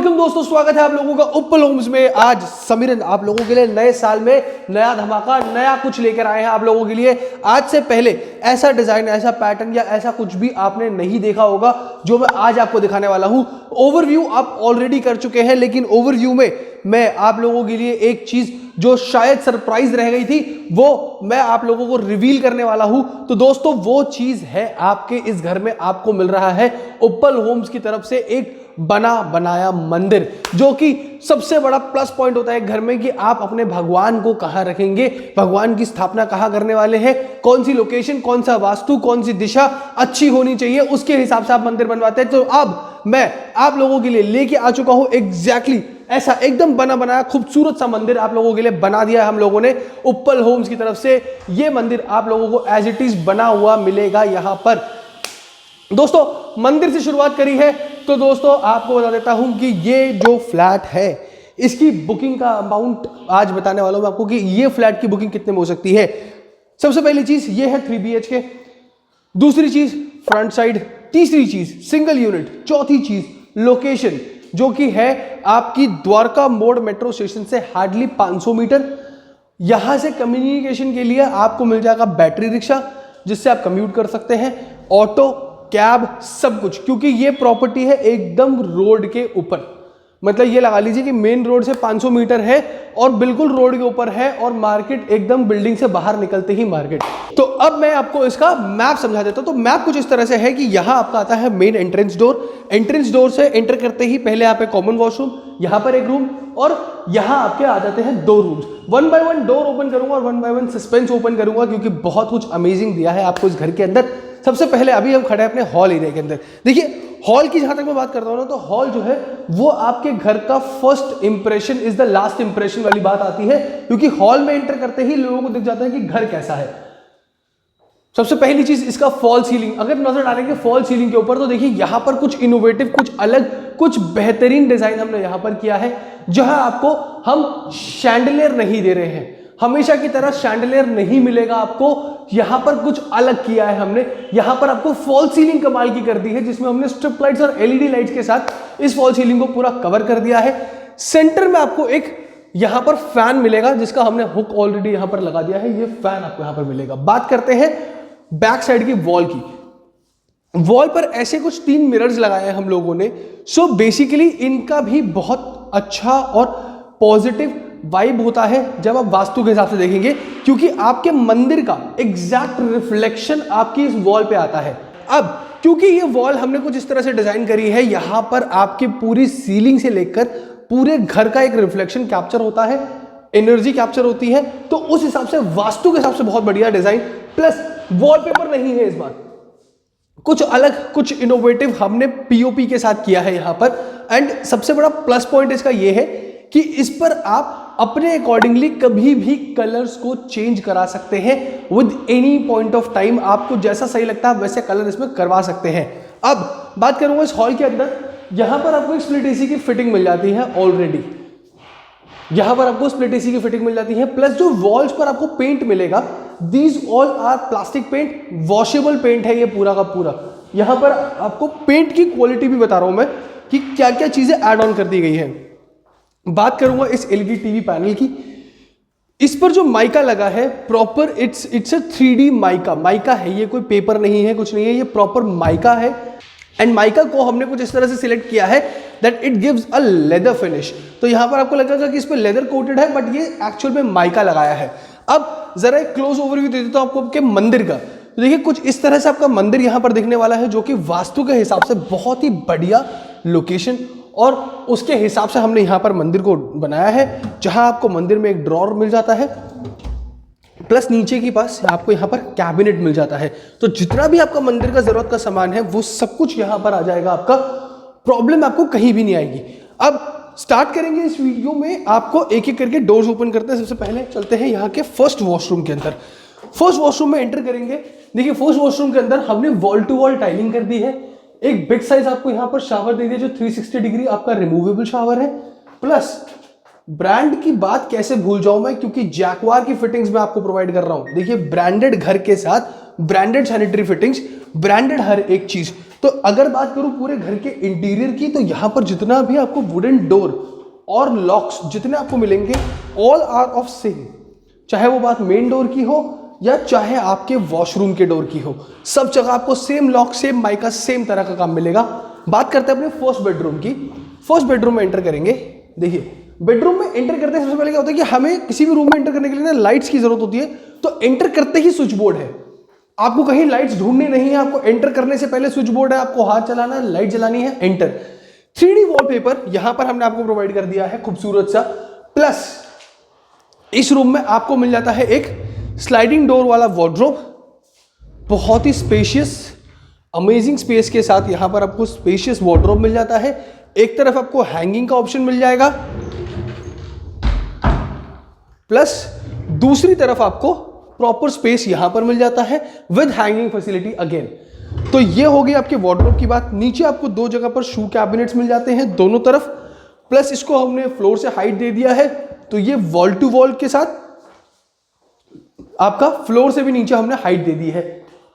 Welcome दोस्तों, स्वागत है आप लोगों का उप्पल होम्स में। आज समीरन आप लोगों के लिए नए साल में नया धमाका, नया कुछ लेकर आए हैं आप लोगों के लिए। आज से पहले ऐसा डिजाइन, ऐसा पैटर्न या ऐसा कुछ भी आपने नहीं देखा होगा जो मैं आज आपको दिखाने वाला हूं। ओवरव्यू आप ऑलरेडी कर चुके हैं, लेकिन ओवरव्यू में मैं आप लोगों के लिए एक चीज जो शायद सरप्राइज रह गई थी वो मैं आप लोगों को रिवील करने वाला हूं। तो दोस्तों वो चीज है आपके इस घर में आपको मिल रहा है उप्पल होम्स की तरफ से एक बना बनाया मंदिर, जो कि सबसे बड़ा प्लस पॉइंट होता है घर में कि आप अपने भगवान को कहां रखेंगे, भगवान की स्थापना कहां करने वाले हैं, कौन सी लोकेशन, कौन सा वास्तु, कौन सी दिशा अच्छी होनी चाहिए, उसके हिसाब से आप मंदिर बनवाते हैं। तो अब मैं आप लोगों के लिए लेके आ चुका हूं एग्जैक्टली ऐसा एकदम बना बनाया खूबसूरत सा मंदिर आप लोगों के लिए बना दिया है हम लोगों ने उप्पल होम्स की तरफ से। ये मंदिर आप लोगों को एज इट इज बना हुआ मिलेगा यहां पर। दोस्तों मंदिर से शुरुआत करी है तो दोस्तों आपको बता देता हूं कि ये जो फ्लैट है इसकी बुकिंग का अमाउंट आज बताने वाला हूं आपको कि ये फ्लैट की बुकिंग कितने में हो सकती है। सबसे पहली चीज ये है 3 BHK, दूसरी चीज फ्रंट साइड, तीसरी चीज सिंगल यूनिट, चौथी चीज लोकेशन जो कि है आपकी द्वारका मोड़ मेट्रो स्टेशन से हार्डली 500 मीटर। यहां से कम्युनिकेशन के लिए आपको मिल जाएगा बैटरी रिक्शा जिससे आप कम्यूट कर सकते हैं, ऑटो, कैब, सब कुछ, क्योंकि ये प्रॉपर्टी है एकदम रोड के ऊपर। मतलब ये लगा लीजिए कि मेन रोड से 500 मीटर है और बिल्कुल रोड के ऊपर है और मार्केट एकदम बिल्डिंग से बाहर निकलते ही मार्केट। तो अब मैं आपको इसका मैप समझा देता हूं। तो मैप कुछ इस तरह से है कि यहां आपका आता है main entrance door. Entrance door से एंटर करते ही पहले यहाँ पे कॉमन वॉशरूम, यहां पर एक रूम और यहां आपके आ जाते हैं 2 रूम्स। 1 बाय 1 डोर ओपन करूंगा और 1 बाय 1 सस्पेंस ओपन करूंगा क्योंकि बहुत कुछ अमेजिंग दिया है आपको इस घर के अंदर। सबसे पहले अभी हम खड़े हैं अपने हॉल एरिया के अंदर। देखिए हॉल की जहां तक मैं बात करता हूं ना, तो हॉल जो है वो आपके घर का first impression is the last impression वाली बात आती है, क्योंकि हॉल में एंटर करते ही लोगों को दिख जाता है कि घर कैसा है। सबसे पहली चीज इसका फॉल सीलिंग, अगर नजर डालेंगे फॉल सीलिंग के ऊपर तो देखिए यहां पर कुछ इनोवेटिव, कुछ अलग, कुछ बेहतरीन डिजाइन हमने यहां पर किया है। जहां आपको हम शैंडलियर नहीं दे रहे हैं, हमेशा की तरह शैंडलियर नहीं मिलेगा आपको, यहां पर कुछ अलग किया है हमने। यहां पर आपको फॉल सीलिंग कमाल की कर दी है जिसमें हमने स्ट्रिप लाइट्स और एलईडी लाइट्स के साथ इस फॉल सीलिंग को पूरा कवर कर दिया है। सेंटर में आपको एक यहां पर फैन मिलेगा जिसका हमने हुक ऑलरेडी यहां पर लगा दिया है, ये फैन आपको यहां पर मिलेगा। बात करते हैं बैक साइड की वॉल की। वॉल पर ऐसे कुछ 3 मिरर्स लगाए हैं हम लोगों ने। सो बेसिकली इनका भी बहुत अच्छा और पॉजिटिव वाइब होता है जब आप वास्तु के हिसाब से देखेंगे, क्योंकि आपके मंदिर का एग्जैक्ट रिफ्लेक्शन आपकी इस वॉल पे आता है। अब क्योंकि ये वॉल हमने कुछ इस तरह से डिजाइन करी है, यहां पर आपकी पूरी सीलिंग से लेकर पूरे घर का एक रिफ्लेक्शन कैप्चर होता है, एनर्जी कैप्चर होती है। तो उस हिसाब से वास्तु के हिसाब से बहुत बढ़िया डिजाइन, प्लस वॉलपेपर नहीं है इस बार, कुछ अलग, कुछ इनोवेटिव हमने पीओपी के साथ किया है यहां पर। एंड सबसे बड़ा प्लस पॉइंट इसका यह है कि इस पर आप अपने अकॉर्डिंगली कभी भी कलर्स को चेंज करा सकते हैं with any point of time. आपको जैसा सही लगता है वैसे कलर इसमें करवा सकते हैं। अब बात करूंगा इस हॉल के अंदर, यहां पर आपको एक स्प्लिट एसी की फिटिंग मिल जाती है ऑलरेडी। यहां पर आपको स्प्लिट एसी की फिटिंग मिल जाती है, प्लस जो वॉल्स पर आपको पेंट मिलेगा, these all are plastic paint, washable paint है ये पूरा का पूरा। यहां पर आपको पेंट की क्वालिटी भी बता रहा हूं मैं कि क्या क्या चीजें ऐड ऑन कर दी गई है। बात करूंगा इस एलईडी टीवी पैनल की। इस पर जो माइका लगा है proper, it's a 3D mica है, ये कोई पेपर नहीं है, कुछ नहीं है, ये प्रॉपर माइका है। एंड माइका को हमने कुछ इस तरह से सिलेक्ट किया है that it gives a leather finish. तो यहां पर आपको लगेगा कि इस पर लेदर कोटेड है, बट ये एक्चुअल में माइका लगाया है। अब जरा एक क्लोज ओवरव्यू दे देता हूं आपको आपके मंदिर का। तो देखिए कुछ इस तरह से आपका मंदिर यहां पर दिखने वाला है, जो कि वास्तु के हिसाब से बहुत ही बढ़िया लोकेशन और उसके हिसाब से हमने यहां पर मंदिर को बनाया है, जहां आपको मंदिर में एक ड्रॉर मिल जाता है, प्लस नीचे के पास आपको यहां पर कैबिनेट मिल जाता है। तो जितना भी आपका मंदिर का जरूरत का सामान है वो सब कुछ यहां पर आ जाएगा आपका, प्रॉब्लम आपको कहीं भी नहीं आएगी। अब स्टार्ट करेंगे इस वीडियो में, आपको एक एक करके डोर्स ओपन करते हैं। सबसे पहले चलते हैं यहाँ के फर्स्ट वॉशरूम के अंदर। फर्स्ट वॉशरूम में एंटर करेंगे, देखिए फर्स्ट वॉशरूम के अंदर हमने वॉल टू वॉल टाइलिंग कर दी है। एक बिग साइज आपको यहां पर शावर दे दिया जो 360 डिग्री आपका रिमूवेबल शावर है। प्लस ब्रांड की बात कैसे भूल जाऊं मैं, क्योंकि जैकवार की फिटिंग्स मैं आपको प्रोवाइड कर रहा हूं। देखिए ब्रांडेड घर के साथ ब्रांडेड सैनिटरी फिटिंग्स, ब्रांडेड हर एक चीज, तो अगर बात करूं पूरे घर के इंटीरियर की, तो यहां पर जितना भी आपको वुडन डोर और लॉक्स जितने आपको मिलेंगे, ऑल आर ऑफ सेम, चाहे वो बात मेन डोर की हो या चाहे आपके वॉशरूम के डोर की हो, सब जगह आपको same lock, same mica, same तरह का काम मिलेगा। बात करते हैं अपने फर्स्ट बेडरूम की। फर्स्ट बेडरूम में एंटर करेंगे। देखिए बेडरूम में एंटर करते हैं सबसे पहले क्या होता है कि हमें किसी भी रूम में एंटर करने के लिए ना लाइट्स की जरूरत होती है। तो एंटर करते ही स्विच बोर्ड है, आपको कहीं लाइट्स ढूंढनी नहीं है, आपको एंटर करने से पहले स्विच बोर्ड है, आपको हाथ चलाना है, लाइट जलानी है, एंटर। 3D वॉलपेपर यहां पर हमने आपको प्रोवाइड कर दिया है खूबसूरत सा। प्लस इस रूम में आपको मिल जाता है एक स्लाइडिंग डोर वाला वार्डरोब, बहुत ही स्पेशियस अमेजिंग स्पेस के साथ यहां पर आपको स्पेशियस वार्डरोब मिल जाता है। एक तरफ आपको हैंगिंग का ऑप्शन मिल जाएगा, प्लस दूसरी तरफ आपको प्रॉपर स्पेस यहां पर मिल जाता है विद हैंगिंग फैसिलिटी अगेन। तो ये हो गई आपके वार्डरोब की बात। नीचे आपको दो जगह पर शू कैबिनेट्स मिल जाते हैं दोनों तरफ, प्लस इसको हमने फ्लोर से हाइट दे दिया है, तो ये वॉल टू वॉल के साथ आपका फ्लोर से भी नीचे हमने हाइट दे दी है।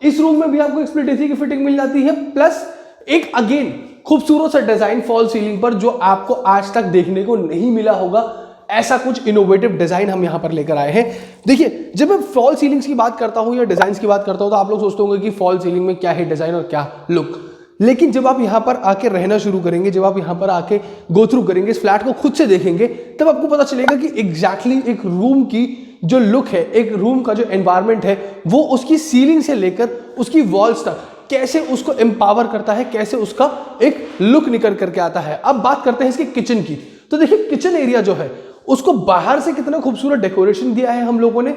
इस रूम में भी आपको एक स्प्लिट एसी की फिटिंग मिल जाती है, प्लस एक अगेन खूबसूरत सा डिजाइन फॉल सीलिंग पर जो आपको आज तक देखने को नहीं मिला होगा, ऐसा कुछ इनोवेटिव डिजाइन हम यहां पर लेकर आए हैं। देखिए जब मैं फॉल सीलिंग्स की बात करता हूं या डिजाइन की बात करता हूं तो आप लोग सोचते होंगे कि फॉल सीलिंग में क्या है डिजाइन और क्या लुक, लेकिन जब आप यहां पर आके रहना शुरू करेंगे, जब आप यहां पर आके गो थ्रू करेंगे, इस फ्लैट को खुद से देखेंगे, तब आपको पता चलेगा कि एग्जैक्टली एक रूम की जो लुक है, एक रूम का जो एनवायरनमेंट है, वो उसकी सीलिंग से लेकर उसकी वॉल्स तक कैसे उसको एम्पावर करता है, कैसे उसका एक लुक निकल करके आता है। अब बात करते हैं इसके किचन की। तो देखिए किचन एरिया जो है उसको बाहर से कितना खूबसूरत डेकोरेशन दिया है हम लोगों ने।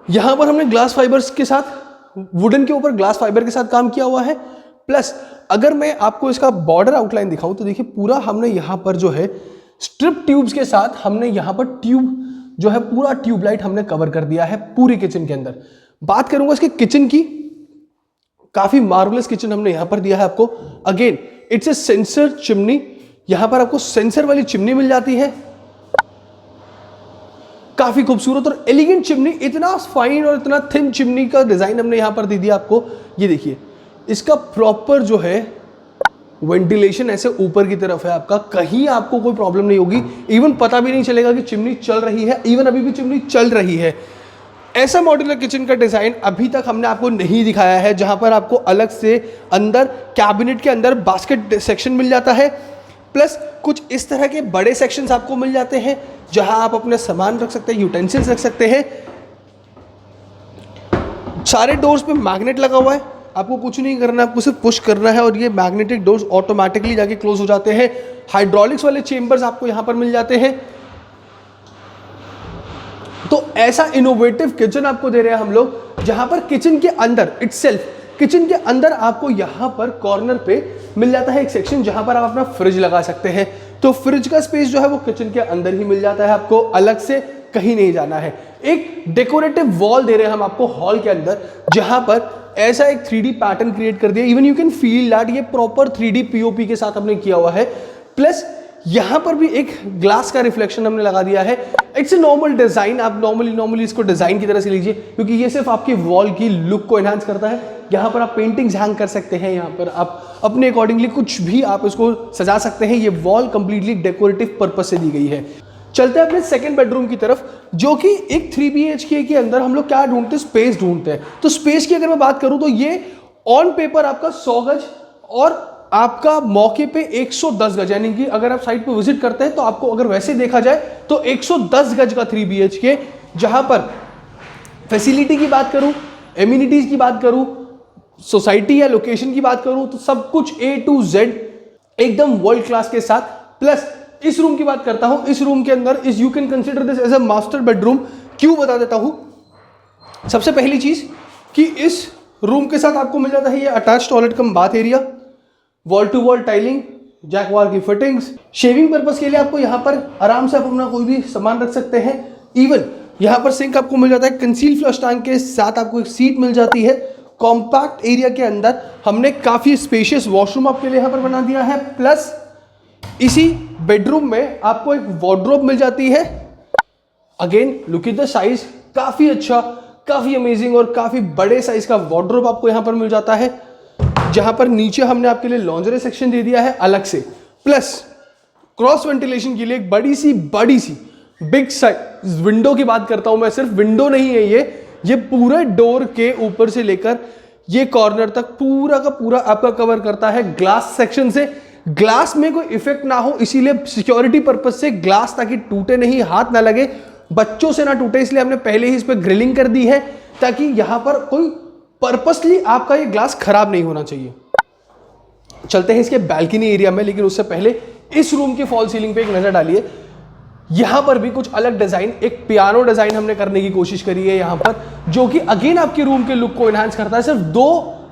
यहां पर हमने ग्लास फाइबर्स के साथ, वुडन के ऊपर ग्लास फाइबर के साथ काम किया हुआ है। प्लस अगर मैं आपको इसका बॉर्डर आउटलाइन दिखाऊं तो देखिए पूरा हमने यहां पर जो है स्ट्रिप ट्यूब्स के साथ हमने यहां पर ट्यूब जो है पूरा ट्यूबलाइट हमने कवर कर दिया है पूरी किचन के अंदर। बात करूंगा इसके किचन की, काफी मार्वलस किचन हमने यहां पर दिया है आपको। Again it's a sensor chimney, यहां पर आपको सेंसर वाली चिमनी मिल जाती है, काफी खूबसूरत और एलिगेंट चिमनी, इतना फाइन और इतना थिन चिमनी का डिजाइन हमने यहां पर दे दिया आपको। ये देखिए इसका प्रॉपर जो है वेंटिलेशन ऐसे ऊपर की तरफ है आपका, कहीं आपको कोई प्रॉब्लम नहीं होगी, इवन पता भी नहीं चलेगा कि चिमनी चल रही है, इवन अभी भी चिमनी चल रही है। ऐसा मॉड्यूलर किचन का डिजाइन अभी तक हमने आपको नहीं दिखाया है, जहां पर आपको अलग से अंदर कैबिनेट के अंदर बास्केट सेक्शन मिल जाता है, प्लस कुछ इस तरह के बड़े सेक्शंस आपको मिल जाते हैं जहां आप अपने सामान रख सकते हैं, यूटेंसिल्स रख सकते हैं। सारे डोर्स पे मैग्नेट लगा हुआ है, आपको कुछ नहीं करना, आपको सिर्फ पुश करना है और ये मैग्नेटिक डोर्स ऑटोमेटिकली जाके क्लोज हो जाते हैं। हाइड्रोलिक्स वाले चेंबर्स आपको यहां पर मिल जाते हैं। तो ऐसा इनोवेटिव किचन आपको दे रहे हैं हम लोग, जहां पर किचन के अंदर इटसेल्फ, किचन के अंदर आपको यहां पर कॉर्नर पे मिल जाता है एक सेक्शन जहां पर आप अपना फ्रिज लगा सकते हैं। तो फ्रिज का स्पेस जो है वो किचन के अंदर ही मिल जाता है, आपको अलग से कहीं नहीं जाना है। एक डेकोरेटिव वॉल दे रहे हैं हम आपको हॉल के अंदर, जहां पर ऐसा एक 3D पैटर्न क्रिएट कर दिया, even you can feel that ये प्रॉपर 3D POP के साथ हमने किया हुआ है। प्लस यहां पर भी एक ग्लास का रिफ्लेक्शन हमने लगा दिया है। इट्स ए नॉर्मल डिजाइन, आप नॉर्मली इसको डिजाइन की तरह से लीजिए, क्योंकि ये सिर्फ आपकी वॉल की लुक को एनहांस करता है। यहाँ पर आप पेंटिंग्स हैंग कर सकते हैं, यहाँ पर आप अपने अकॉर्डिंगली कुछ भी आप इसको सजा सकते हैं। ये वॉल कंप्लीटली डेकोरेटिव पर्पस से दी गई है। चलते हैं अपने सेकंड बेडरूम की तरफ, जो कि एक 3 BHK के अंदर हम लोग क्या ढूंढते हैं, स्पेस ढूंढते हैं। तो स्पेस की अगर मैं बात करूं तो ये ऑन पेपर आपका 100 गज और आपका मौके पे 110 गज, यानी कि अगर आप साइट पे विजिट करते हैं तो आपको अगर वैसे देखा जाए तो 110 गज का 3 BHK, जहां पर फैसिलिटी की बात करूं, एमिनिटीज की बात करूं, सोसाइटी या लोकेशन की बात करूं, तो सब कुछ A to Z एकदम वर्ल्ड क्लास के साथ। प्लस इस रूम की बात करता हूं, इस रूम के अंदर इस you can consider this as a master bedroom. क्यों बता देता हूं। सबसे पहली चीज कि इस रूम के साथ आपको मिल जाता है ये attach toilet cum bath area, wall to wall tiling, Jaquar की फिटिंग्स, शेविंग पर्पस के लिए आपको यहां पर आराम से आप अपना कोई भी सामान रख सकते हैं। इवन यहां पर सिंक आपको मिल जाता है, कंसील फ्लश टैंक के साथ आपको एक सीट मिल जाती है। कॉम्पैक्ट एरिया के अंदर हमने काफी स्पेशियस वॉशरूम आपके लिए यहां पर बना दिया है। प्लस इसी बेडरूम में आपको एक वार्डरोब मिल जाती है। Again look at the size, काफी अच्छा, काफी अमेजिंग और काफी बड़े साइज का वार्डरोब आपको यहां पर मिल जाता है। जहां पर नीचे हमने आपके लिए लॉन्जरी सेक्शन दे दिया है अलग से, प्लस क्रॉस वेंटिलेशन के लिए एक बड़ी सी बिग साइज विंडो की बात करता हूं मैं। सिर्फ विंडो नहीं है ये पूरे डोर के ऊपर से लेकर ये कॉर्नर तक पूरा का पूरा आपका कवर करता है ग्लास सेक्शन से। ग्लास में कोई इफेक्ट ना हो, इसीलिए सिक्योरिटी पर्पज से ग्लास, ताकि टूटे नहीं, हाथ ना लगे, बच्चों से ना टूटे, इसलिए हमने पहले ही इस पर ग्रिलिंग कर दी है, ताकि यहां पर कोई पर्पसली आपका ये ग्लास खराब नहीं होना चाहिए। चलते हैं इसके बालकनी एरिया में, लेकिन उससे पहले इस रूम के फॉल सीलिंग पे एक नजर डालिए। यहां पर भी कुछ अलग डिजाइन, एक पियानो डिजाइन हमने करने की कोशिश करी है यहां पर, जो कि अगेन आपके रूम के लुक को एनहांस करता है। सिर्फ 2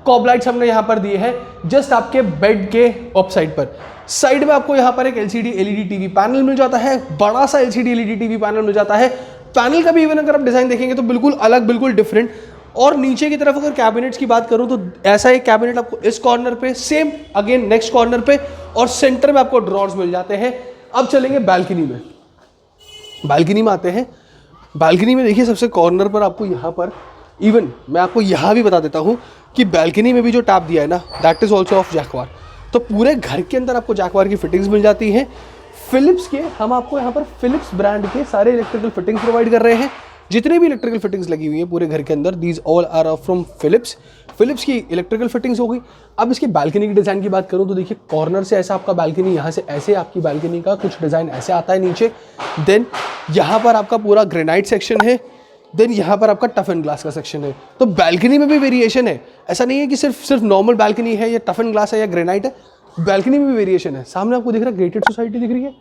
कॉब लाइट्स हमने यहां पर दिए हैं जस्ट आपके बेड के ऑफ साइड पर। साइड में आपको यहां पर एक एलसीडी एलईडी टीवी पैनल मिल जाता है, बड़ा सा एलसीडी एलईडी टीवी पैनल मिल जाता है। पैनल का भी इवन अगर आप डिजाइन देखेंगे तो बिल्कुल अलग, बिल्कुल डिफरेंट। और नीचे की तरफ अगर कैबिनेट्स की बात करूं तो ऐसा एक कैबिनेट आपको इस कॉर्नर पे, सेम अगेन नेक्स्ट कॉर्नर पे, और सेंटर में आपको ड्रॉर्स मिल जाते हैं। अब चलेंगे बालकनी में। बालकनी में आते हैं। बालकनी में देखिए सबसे कॉर्नर पर आपको यहाँ पर, इवन मैं आपको यहाँ भी बता देता हूँ कि बालकनी में भी जो टैप दिया है ना, that is also of Jaquar. तो पूरे घर के अंदर आपको जैकवार की फिटिंग्स मिल जाती हैं। फिलिप्स के, हम आपको यहाँ पर फिलिप्स ब्रांड के सारे इलेक्ट्रिकल फिटिंग्स प्रोवाइड कर रहे हैं। जितने भी इलेक्ट्रिकल फिटिंग्स लगी हुई हैं पूरे घर के अंदर, these all are from Philips. Philips की इलेक्ट्रिकल फिटिंग्स हो गई। अब इसकी बालकनी की डिज़ाइन की बात करूं तो देखिए कॉर्नर से ऐसा आपका बालकनी, यहाँ से ऐसे आपकी बालकनी का कुछ डिज़ाइन ऐसे आता है नीचे। देन यहाँ पर आपका पूरा ग्रेनाइट सेक्शन है। देन यहाँ पर आपका टफ एंड ग्लास का सेक्शन है। तो बालकनी में भी वेरिएशन है, ऐसा नहीं है कि सिर्फ नॉर्मल बालकनी है या टफ एंड ग्लास है या ग्रेनाइट है, बालकनी में भी वेरिएशन है। सामने आपको दिख रहा है गेटेड सोसाइटी दिख रही है,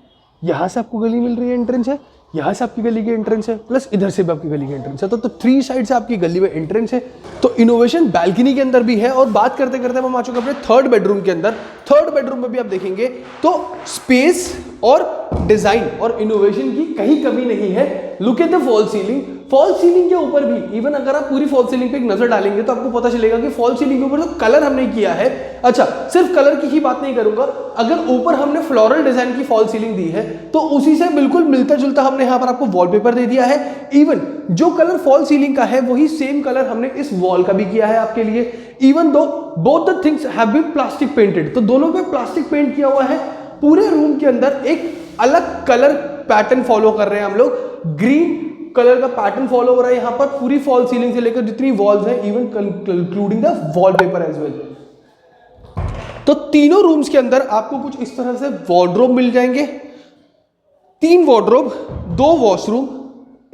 यहाँ से आपको गली मिल रही है, एंट्रेंस है, यहाँ से आपकी गली की एंट्रेंस है, प्लस इधर से भी आपकी गली की एंट्रेंस है। तो 3 साइड से आपकी गली में एंट्रेंस है। तो इनोवेशन बालकनी के अंदर भी है। और बात करते करते हम आ चुके अपने 3rd बेडरूम के अंदर। 3rd बेडरूम में भी आप देखेंगे तो स्पेस और डिजाइन और इनोवेशन की कहीं कमी नहीं है। Look at the fall ceiling. Fall ceiling के ऊपर भी, इवन अगर आप पूरी फॉल सीलिंग पे एक नजर डालेंगे तो आपको पता चलेगा कि फॉल सीलिंग के ऊपर जो कलर हमने किया है, अच्छा सिर्फ कलर की ही बात नहीं करूंगा, अगर ऊपर हमने फ्लोरल डिजाइन की फॉल सीलिंग दी है तो उसी से बिल्कुल मिलता जुलता हमने यहाँ पर आपको वॉलपेपर दे दिया है। इवन जो कलर फॉल सीलिंग का है वही सेम कलर हमने इस वॉल का भी किया है आपके लिए। Even though both the things have been plastic painted, तो दोनों पे प्लास्टिक पेंट किया हुआ है। पूरे रूम के अंदर एक अलग कलर पैटर्न फॉलो कर रहे हैं हम लोग, ग्रीन कलर का पैटर्न फॉलो हो रहा है यहाँ पर पूरी फॉल सीलिंग से लेकर जितनी वॉल्स हैं, even including the wallpaper as well. तो तीनों रूम्स के अंदर आपको कुछ इस तरह से वार्डरोब मिल जाएंगे, 3 वार्डरोब, 2 वॉशरूम,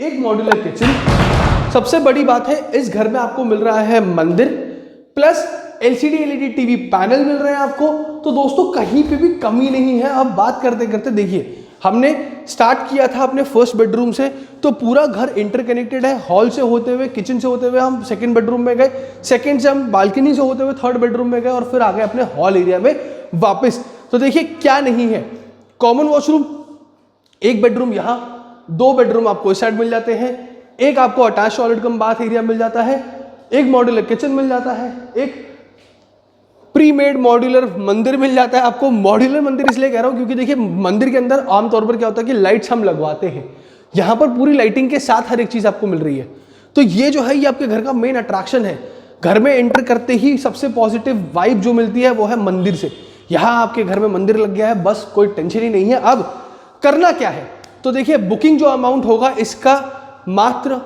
1 मॉड्यूलर किचन। सबसे बड़ी बात है इस घर में आपको मिल रहा है मंदिर, plus LCD LED TV panel मिल रहे हैं आपको। तो दोस्तों कहीं पे भी कमी नहीं है। अब बात करते करते देखिए, हमने स्टार्ट किया था अपने 1st बेडरूम से, तो पूरा घर इंटरकनेक्टेड है। हॉल से होते हुए, किचन से होते हुए हम 2nd बेडरूम में गए, 2nd से हम बालकनी से होते हुए 3rd बेडरूम में गए, और फिर आ गए अपने हॉल एरिया में वापस। तो देखिए क्या नहीं है, कॉमन वॉशरूम, 1 बेडरूम यहाँ, 2 बेडरूम आपको इस साइड मिल जाते हैं, 1 आपको attach toilet cum bath area मिल जाता है, 1 मॉड्यूलर किचन मिल जाता है, 1 प्री मेड मॉड्यूलर मंदिर मिल जाता है आपको। मॉड्यूलर मंदिर इसलिए कह रहा हूं क्योंकि देखिए मंदिर के अंदर आमतौर पर क्या होता है कि लाइट्स हम लगवाते हैं, यहां पर पूरी लाइटिंग के साथ हर एक चीज आपको मिल रही है। तो ये जो है ये आपके घर का मेन अट्रैक्शन है। घर में एंटर करते ही सबसे पॉजिटिव वाइब जो मिलती है वो है मंदिर से। यहां आपके घर में मंदिर लग गया है, बस कोई टेंशन ही नहीं है। अब करना क्या है, तो देखिए बुकिंग जो अमाउंट होगा इसका मात्र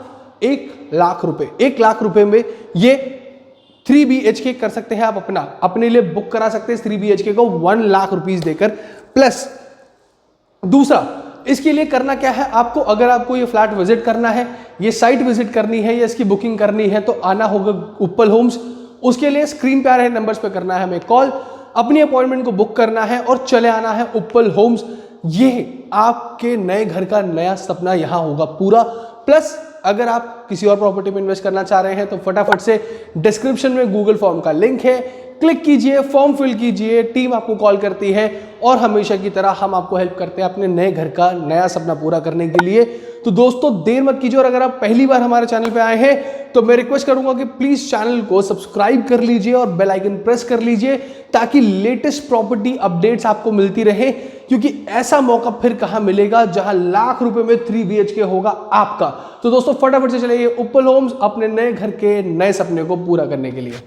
1 लाख रुपए। 1 लाख रुपए में ये 3 BHK कर सकते हैं आप, अपने लिए बुक करा सकते हैं 3 BHK को 1 लाख रुपीस देकर। प्लस दूसरा इसके लिए करना क्या है आपको, अगर आपको ये फ्लैट विजिट करना है, ये साइट विजिट करनी है या इसकी बुकिंग करनी है, तो आना होगा उप्पल होम्स। उसके लिए स्क्रीन पे आ रहे नंबर्स पे करना है हमें कॉल, अपनी अपॉइंटमेंट को बुक करना है और चले आना है उप्पल होम्स। ये आपके नए घर का नया सपना यहां होगा पूरा। प्लस अगर आप किसी और प्रॉपर्टी में इन्वेस्ट करना चाह रहे हैं तो फटाफट से डिस्क्रिप्शन में गूगल फॉर्म का लिंक है, क्लिक कीजिए, फॉर्म फिल कीजिए, टीम आपको कॉल करती है और हमेशा की तरह हम आपको हेल्प करते हैं अपने नए घर का नया सपना पूरा करने के लिए। तो दोस्तों देर मत कीजिए, और अगर आप पहली बार हमारे चैनल पे आए हैं तो मैं रिक्वेस्ट करूंगा कि प्लीज चैनल को सब्सक्राइब कर लीजिए और बेल आइकन प्रेस कर लीजिए ताकि लेटेस्ट प्रॉपर्टी अपडेट्स आपको मिलती रहे, क्योंकि ऐसा मौका फिर कहां मिलेगा जहां लाख रुपए में 3 BHK होगा आपका। तो दोस्तों फटाफट से चलिए उप्पल होम्स अपने नए घर के नए सपने को पूरा करने के लिए।